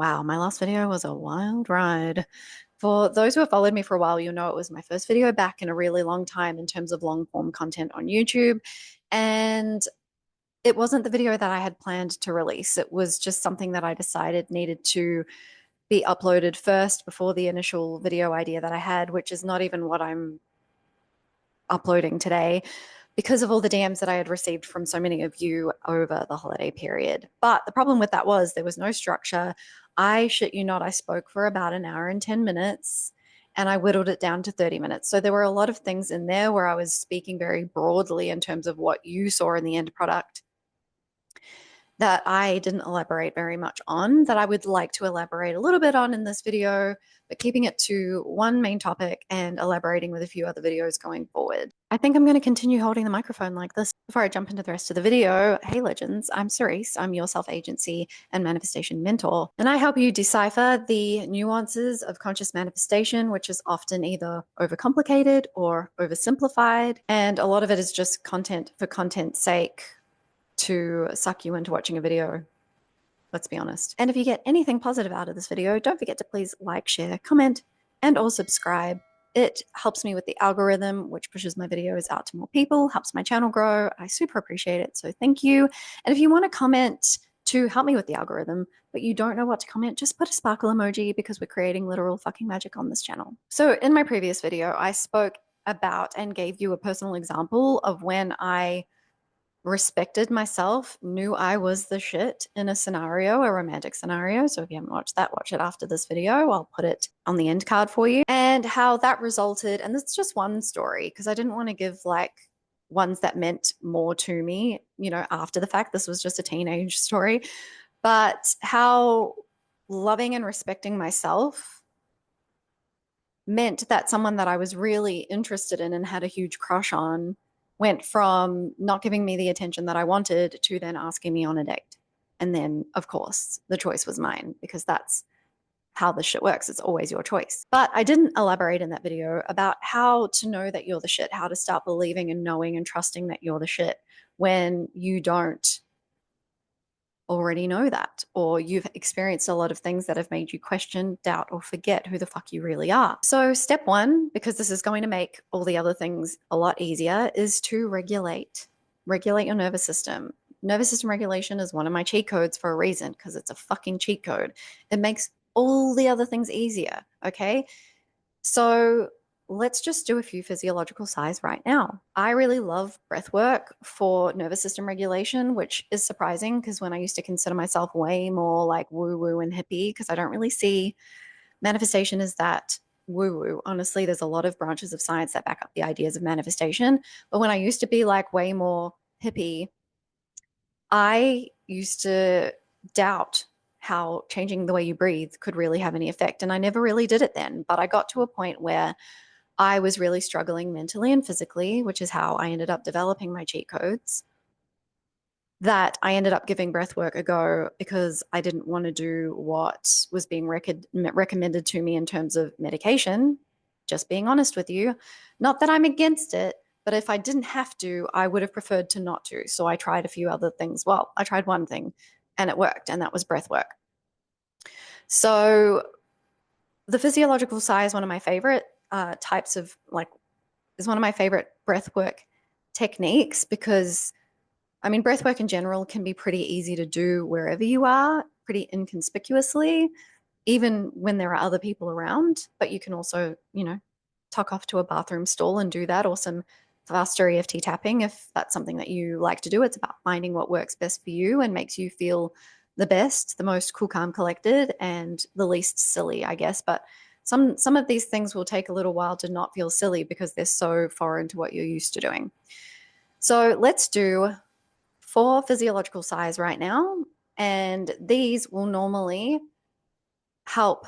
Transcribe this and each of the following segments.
Wow, my last video was a wild ride. For those who have followed me for a while, you'll know it was my first video back in a really long time in terms of long form content on YouTube. And it wasn't the video that I had planned to release. It was just something that I decided needed to be uploaded first before the initial video idea that I had, which is not even what I'm uploading today because of all the DMs that I had received from so many of you over the holiday period. But the problem with that was there was no structure. I shit you not, I spoke for about an hour and 10 minutes and I whittled it down to 30 minutes. So there were a lot of things in there where I was speaking very broadly in terms of what you saw in the end product that I didn't elaborate very much on, that I would like to elaborate a little bit on in this video, but keeping it to one main topic and elaborating with a few other videos going forward. I think I'm going to continue holding the microphone like this before I jump into the rest of the video. Hey legends, I'm Cerise. I'm your self-agency and manifestation mentor, and I help you decipher the nuances of conscious manifestation, which is often either overcomplicated or oversimplified, and a lot of it is just content for content's sake to suck you into watching a video, let's be honest. And if you get anything positive out of this video, don't forget to please like, share, comment, and or subscribe. It helps me with the algorithm, which pushes my videos out to more people, helps my channel grow. I super appreciate it, so thank you. And if you want to comment to help me with the algorithm, but you don't know what to comment, just put a sparkle emoji because we're creating literal fucking magic on this channel. So in my previous video, I spoke about and gave you a personal example of when I respected myself, knew I was the shit in a scenario, a romantic scenario. So if you haven't watched that, watch it after this video. I'll put it on the end card for you. And how that resulted, and this is just one story because I didn't want to give like ones that meant more to me, after the fact. This was just a teenage story. But how loving and respecting myself meant that someone that I was really interested in and had a huge crush on went from not giving me the attention that I wanted to then asking me on a date. And then, of course, the choice was mine because that's how this shit works. It's always your choice. But I didn't elaborate in that video about how to know that you're the shit, how to start believing and knowing and trusting that you're the shit when you don't already know that, or you've experienced a lot of things that have made you question, doubt, or forget who the fuck you really are. So, step one, because this is going to make all the other things a lot easier, is to regulate your nervous system. Nervous system regulation is one of my cheat codes for a reason, because it's a fucking cheat code. It makes all the other things easier. Okay. So, let's just do a few physiological sighs right now. I really love breath work for nervous system regulation, which is surprising because when I used to consider myself way more like woo woo and hippie, because I don't really see manifestation as that woo woo. Honestly, there's a lot of branches of science that back up the ideas of manifestation. But when I used to be like way more hippie, I used to doubt how changing the way you breathe could really have any effect. And I never really did it then. But I got to a point where I was really struggling mentally and physically, which is how I ended up developing my cheat codes, that I ended up giving breath work a go because I didn't want to do what was being recommended to me in terms of medication. Just being honest with you. Not that I'm against it, but if I didn't have to, I would have preferred to not to. So I tried a few other things. Well, I tried one thing and it worked, and that was breath work. So the physiological sigh is one of my favorite types of is one of my favorite breathwork techniques because, I mean, breathwork in general can be pretty easy to do wherever you are, pretty inconspicuously, even when there are other people around. But you can also, tuck off to a bathroom stall and do that, or some faster EFT tapping if that's something that you like to do. It's about finding what works best for you and makes you feel the best, the most cool, calm, collected, and the least silly, I guess. But some of these things will take a little while to not feel silly because they're so foreign to what you're used to doing. So let's do 4 physiological sighs right now, and these will normally help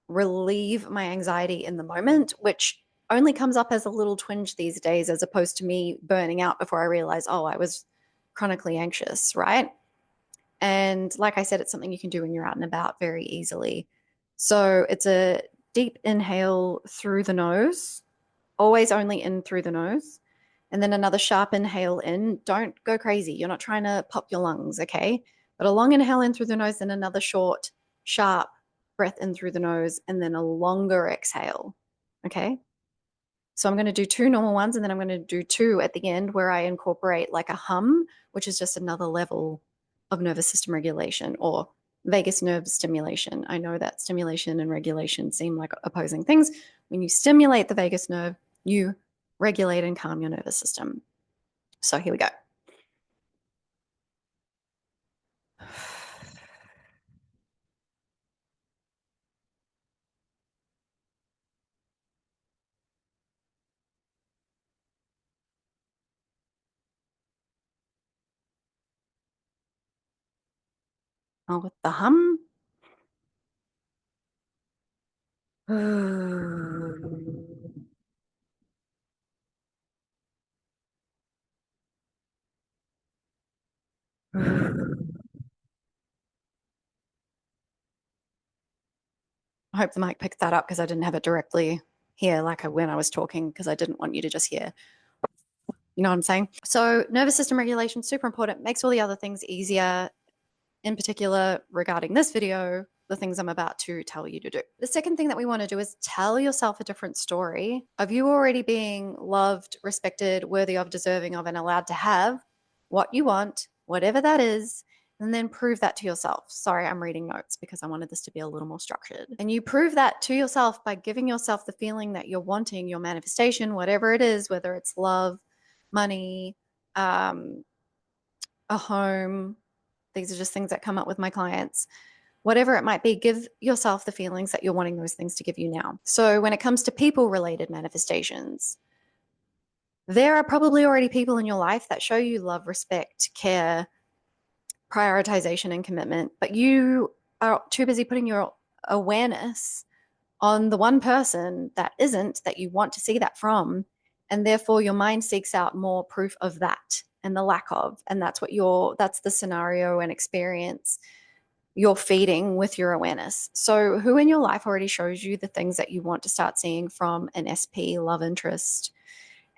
relieve my anxiety in the moment, which only comes up as a little twinge these days as opposed to me burning out before I realize, oh, I was chronically anxious, right? And like I said, it's something you can do when you're out and about very easily. So it's a deep inhale through the nose, always only in through the nose. And then another sharp inhale in. Don't go crazy. You're not trying to pop your lungs, okay? But a long inhale in through the nose, then another short, sharp breath in through the nose, and then a longer exhale. Okay. So I'm going to do two normal ones, and then I'm going to do two at the end where I incorporate like a hum, which is just another level of nervous system regulation or vagus nerve stimulation. I know that stimulation and regulation seem like opposing things. When you stimulate the vagus nerve, you regulate and calm your nervous system. So here we go. Oh, with the hum. I hope the mic picked that up because I didn't have it directly here, like when I was talking, because I didn't want you to just hear. You know what I'm saying? So, nervous system regulation, super important, makes all the other things easier, in particular, regarding this video, the things I'm about to tell you to do. The second thing that we want to do is tell yourself a different story of you already being loved, respected, worthy of, deserving of, and allowed to have what you want, whatever that is, and then prove that to yourself. Sorry, I'm reading notes because I wanted this to be a little more structured. And you prove that to yourself by giving yourself the feeling that you're wanting your manifestation, whatever it is, whether it's love, money, a home. These are just things that come up with my clients. Whatever it might be, give yourself the feelings that you're wanting those things to give you now. So when it comes to people related manifestations, there are probably already people in your life that show you love, respect, care, prioritization, and commitment, but you are too busy putting your awareness on the one person that isn't, that you want to see that from. And therefore, your mind seeks out more proof of that and the lack of. And that's the scenario and experience you're feeding with your awareness. So, who in your life already shows you the things that you want to start seeing from an SP love interest?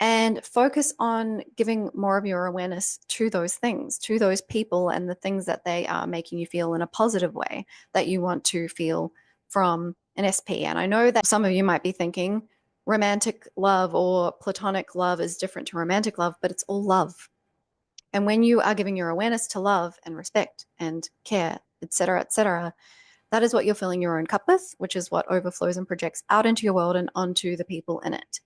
And focus on giving more of your awareness to those things, to those people, and the things that they are making you feel in a positive way that you want to feel from an SP. And I know that some of you might be thinking romantic love or platonic love is different to romantic love, but it's all love. And when you are giving your awareness to love and respect and care, etc., that is what you're filling your own cup with, which is what overflows and projects out into your world and onto the people in it.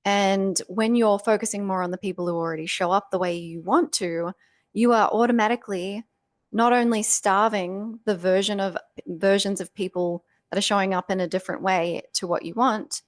And when you're focusing more on the people who already show up the way you want to, you are automatically not only starving the versions of people that are showing up in a different way to what you want,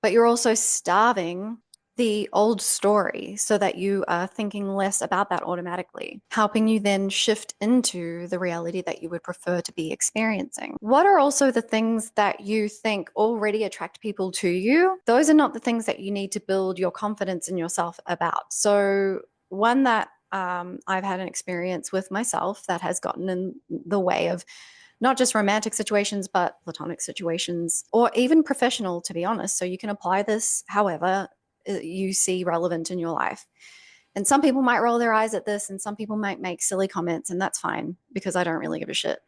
but you're also starving the old story so that you are thinking less about that automatically, helping you then shift into the reality that you would prefer to be experiencing. What are also the things that you think already attract people to you? Those are not the things that you need to build your confidence in yourself about. So, one that I've had an experience with myself that has gotten in the way of not just romantic situations, but platonic situations, or even professional, to be honest. So you can apply this however you see relevant in your life. And some people might roll their eyes at this, and some people might make silly comments, and that's fine because I don't really give a shit.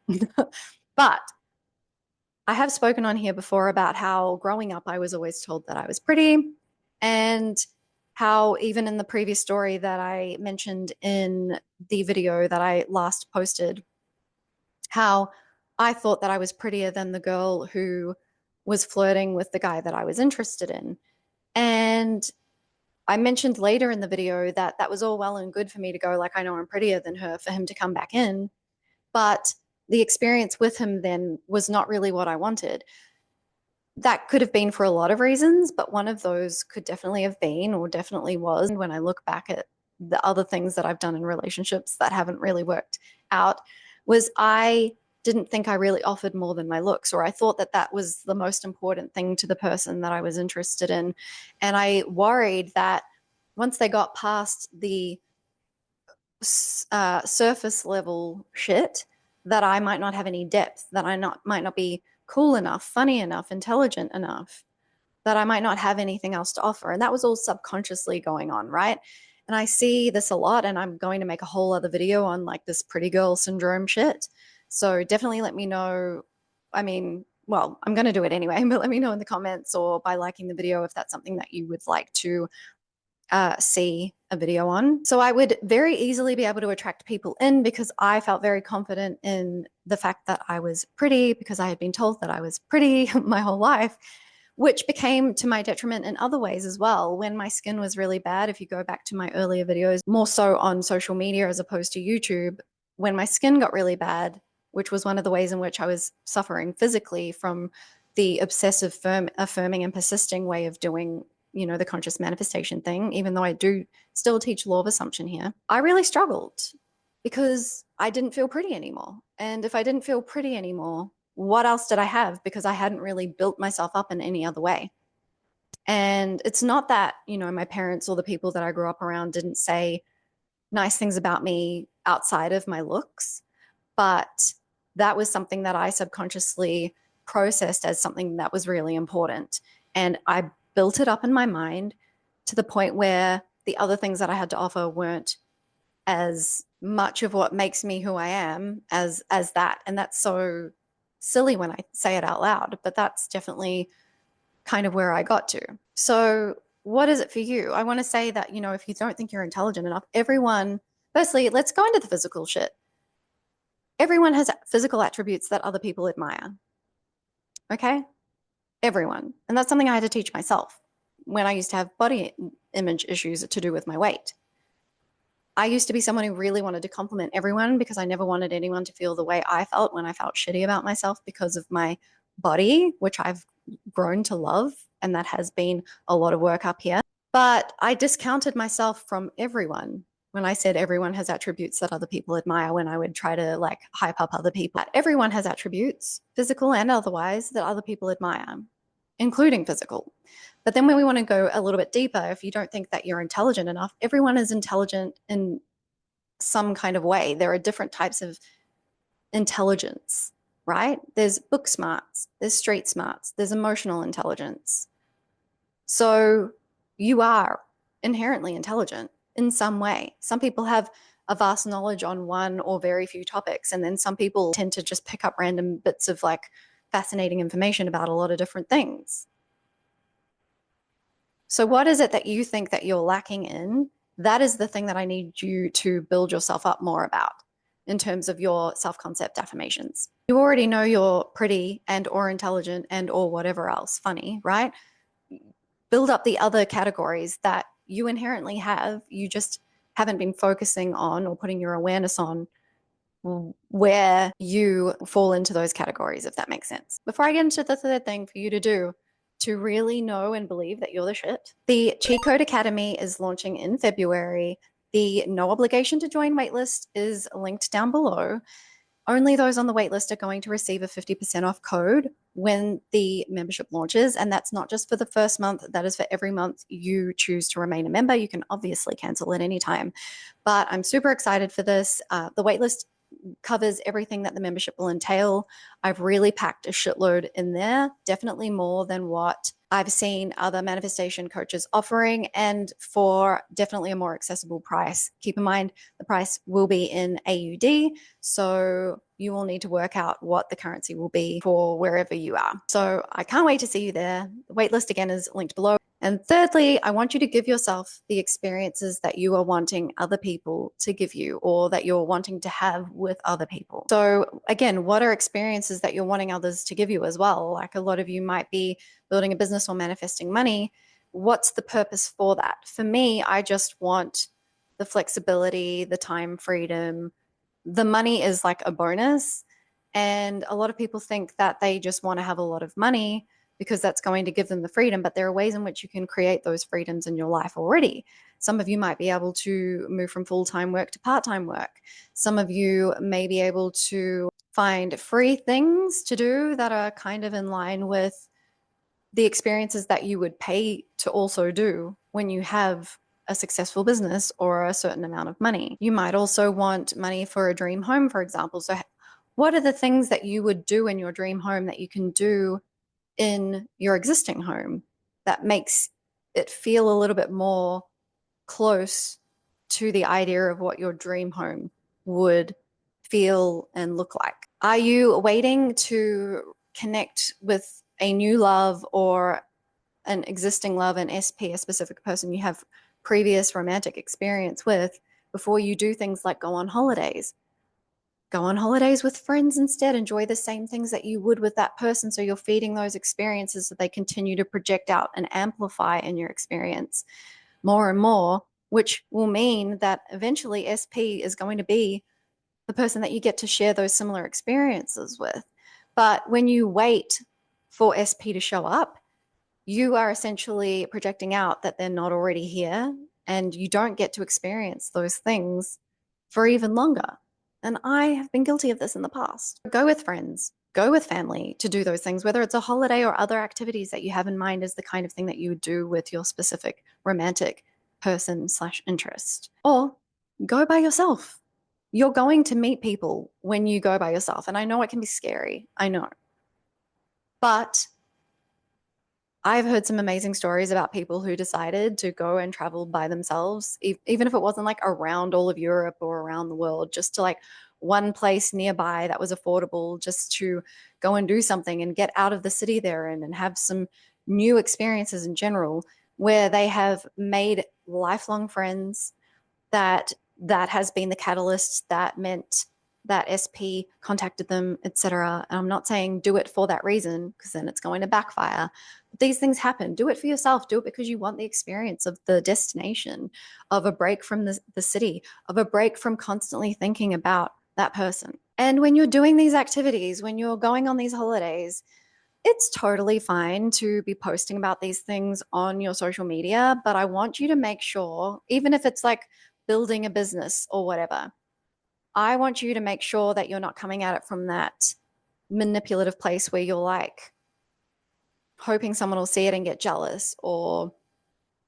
But I have spoken on here before about how growing up, I was always told that I was pretty, and how even in the previous story that I mentioned in the video that I last posted, how I thought that I was prettier than the girl who was flirting with the guy that I was interested in. And I mentioned later in the video that that was all well and good for me to go, like, I know I'm prettier than her, for him to come back in. But the experience with him then was not really what I wanted. That could have been for a lot of reasons, but one of those could definitely have been, or definitely was, when I look back at the other things that I've done in relationships that haven't really worked out, was I didn't think I really offered more than my looks, or I thought that that was the most important thing to the person that I was interested in. And I worried that once they got past the surface level shit, that I might not have any depth, that might not be cool enough, funny enough, intelligent enough, that I might not have anything else to offer. And that was all subconsciously going on, right? And I see this a lot, and I'm going to make a whole other video on like this pretty girl syndrome shit. So definitely let me know I mean, well, I'm going to do it anyway, but let me know in the comments or by liking the video if that's something that you would like to see a video on. So I would very easily be able to attract people in because I felt very confident in the fact that I was pretty because I had been told that I was pretty my whole life, which became to my detriment in other ways as well. When my skin was really bad, if you go back to my earlier videos, more so on social media as opposed to YouTube, when my skin got really bad, which was one of the ways in which I was suffering physically from the obsessive affirming and persisting way of doing, you know, the conscious manifestation thing, even though I do still teach law of assumption here, I really struggled because I didn't feel pretty anymore. And if I didn't feel pretty anymore, what else did I have? Because I hadn't really built myself up in any other way. And it's not that, you know, my parents or the people that I grew up around didn't say nice things about me outside of my looks, but that was something that I subconsciously processed as something that was really important. And I built it up in my mind to the point where the other things that I had to offer weren't as much of what makes me who I am as that. And that's so silly when I say it out loud, but that's definitely kind of where I got to. So what is it for you? I want to say that, you know, if you don't think you're intelligent enough, everyone, firstly, let's go into the physical shit. Everyone has physical attributes that other people admire. Okay? Everyone. And that's something I had to teach myself when I used to have body image issues to do with my weight. I used to be someone who really wanted to compliment everyone because I never wanted anyone to feel the way I felt when I felt shitty about myself because of my body, which I've grown to love. And that has been a lot of work up here. But I discounted myself from everyone when I said everyone has attributes that other people admire, when I would try to like hype up other people. Everyone has attributes, physical and otherwise, that other people admire, including physical. But then when we want to go a little bit deeper, if you don't think that you're intelligent enough, everyone is intelligent in some kind of way. There are different types of intelligence, right? There's book smarts, there's street smarts, there's emotional intelligence. So you are inherently intelligent in some way. Some people have a vast knowledge on one or very few topics, and then some people tend to just pick up random bits of like fascinating information about a lot of different things. So what is it that you think that you're lacking in? That is the thing that I need you to build yourself up more about in terms of your self-concept affirmations. You already know you're pretty and or intelligent and or whatever else, funny, right? Build up the other categories that you inherently have. You just haven't been focusing on or putting your awareness on where you fall into those categories, if that makes sense. Before I get into the third thing for you to do to really know and believe that you're the shit, the Cheat Code Academy is launching in February. The no obligation to join waitlist is linked down below. Only those on the waitlist are going to receive a 50% off code when the membership launches. And that's not just for the first month, that is for every month you choose to remain a member. You can obviously cancel at any time. But I'm super excited for this. The waitlist covers everything that the membership will entail. I've really packed a shitload in there, definitely more than what I've seen other manifestation coaches offering, and for definitely a more accessible price. Keep in mind, the price will be in AUD, so you will need to work out what the currency will be for wherever you are. So I can't wait to see you there. The waitlist again is linked below. And thirdly, I want you to give yourself the experiences that you are wanting other people to give you, or that you're wanting to have with other people. So again, what are experiences that you're wanting others to give you as well? Like a lot of you might be building a business or manifesting money. What's the purpose for that? For me, I just want the flexibility, the time freedom. The money is like a bonus. And a lot of people think that they just want to have a lot of money because that's going to give them the freedom. But there are ways in which you can create those freedoms in your life already. Some of you might be able to move from full-time work to part-time work. Some of you may be able to find free things to do that are kind of in line with the experiences that you would pay to also do when you have a successful business or a certain amount of money. You might also want money for a dream home, for example. So what are the things that you would do in your dream home that you can do in your existing home that makes it feel a little bit more close to the idea of what your dream home would feel and look like? Are you waiting to connect with a new love or an existing love, an SP, a specific person you have previous romantic experience with, before you do things like go on holidays. Go on holidays with friends instead. Enjoy the same things that you would with that person. So you're feeding those experiences so they continue to project out and amplify in your experience more and more, which will mean that eventually SP is going to be the person that you get to share those similar experiences with. But when you wait for SP to show up, you are essentially projecting out that they're not already here, and you don't get to experience those things for even longer. And I have been guilty of this in the past. Go with friends, go with family to do those things, whether it's a holiday or other activities that you have in mind as the kind of thing that you would do with your specific romantic person slash interest. Or go by yourself. You're going to meet people when you go by yourself. And I know it can be scary. I know. But I've heard some amazing stories about people who decided to go and travel by themselves, even if it wasn't like around all of Europe or around the world, just to like one place nearby that was affordable, just to go and do something and get out of the city they're in and have some new experiences in general, where they have made lifelong friends, that has been the catalyst that meant that SP contacted them, etc. I'm not saying do it for that reason, because then it's going to backfire. But these things happen. Do it for yourself. Do it because you want the experience of the destination, of a break from the city, of a break from constantly thinking about that person. And when you're doing these activities, when you're going on these holidays, it's totally fine to be posting about these things on your social media, but I want you to make sure, even if it's like building a business or whatever, I want you to make sure that you're not coming at it from that manipulative place where you're like hoping someone will see it and get jealous, or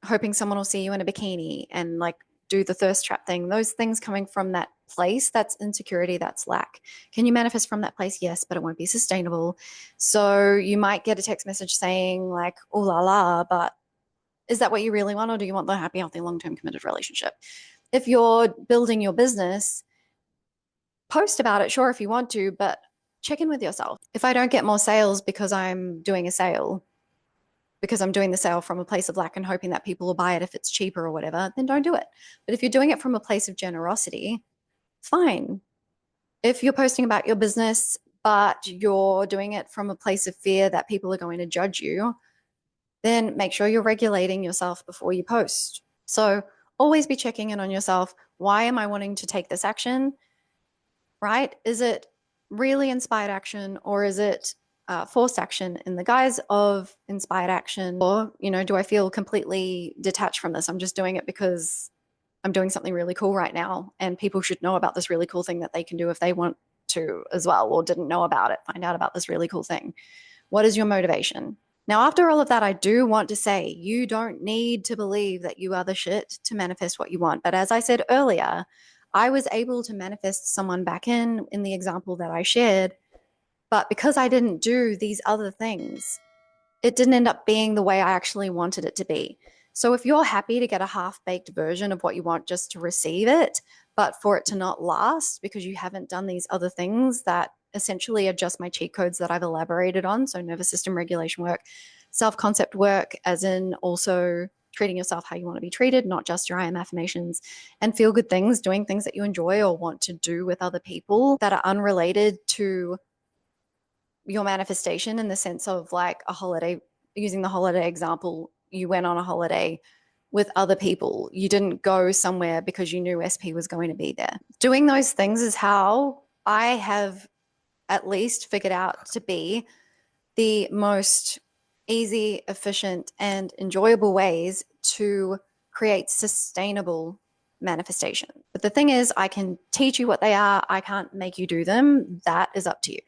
hoping someone will see you in a bikini and like do the thirst trap thing. Those things coming from that place, that's insecurity, that's lack. Can you manifest from that place? Yes, but it won't be sustainable. So you might get a text message saying like, oh la la, but is that what you really want? Or do you want the happy, healthy, long-term committed relationship? If you're building your business, post about it, sure, if you want to, but check in with yourself. If I don't get more sales because I'm doing a sale, because I'm doing the sale from a place of lack and hoping that people will buy it if it's cheaper or whatever, then don't do it. But if you're doing it from a place of generosity, fine. If you're posting about your business, but you're doing it from a place of fear that people are going to judge you, then make sure you're regulating yourself before you post. So always be checking in on yourself. Why am I wanting to take this action? Right? Is it really inspired action, or is it forced action in the guise of inspired action? Or, do I feel completely detached from this? I'm just doing it because I'm doing something really cool right now, and people should know about this really cool thing that they can do if they want to as well, or didn't know about it, find out about this really cool thing. What is your motivation? Now, after all of that, I do want to say you don't need to believe that you are the shit to manifest what you want. But as I said earlier, I was able to manifest someone back in the example that I shared. But because I didn't do these other things, it didn't end up being the way I actually wanted it to be. So if you're happy to get a half-baked version of what you want just to receive it, but for it to not last because you haven't done these other things that essentially are just my cheat codes that I've elaborated on, so nervous system regulation work, self-concept work, as in also treating yourself how you want to be treated, not just your I am affirmations, and feel good things, doing things that you enjoy or want to do with other people that are unrelated to your manifestation, in the sense of like a holiday, using the holiday example, you went on a holiday with other people. You didn't go somewhere because you knew SP was going to be there. Doing those things is how I have at least figured out to be the most easy, efficient, and enjoyable ways to create sustainable manifestation. But the thing is, I can teach you what they are. I can't make you do them. That is up to you.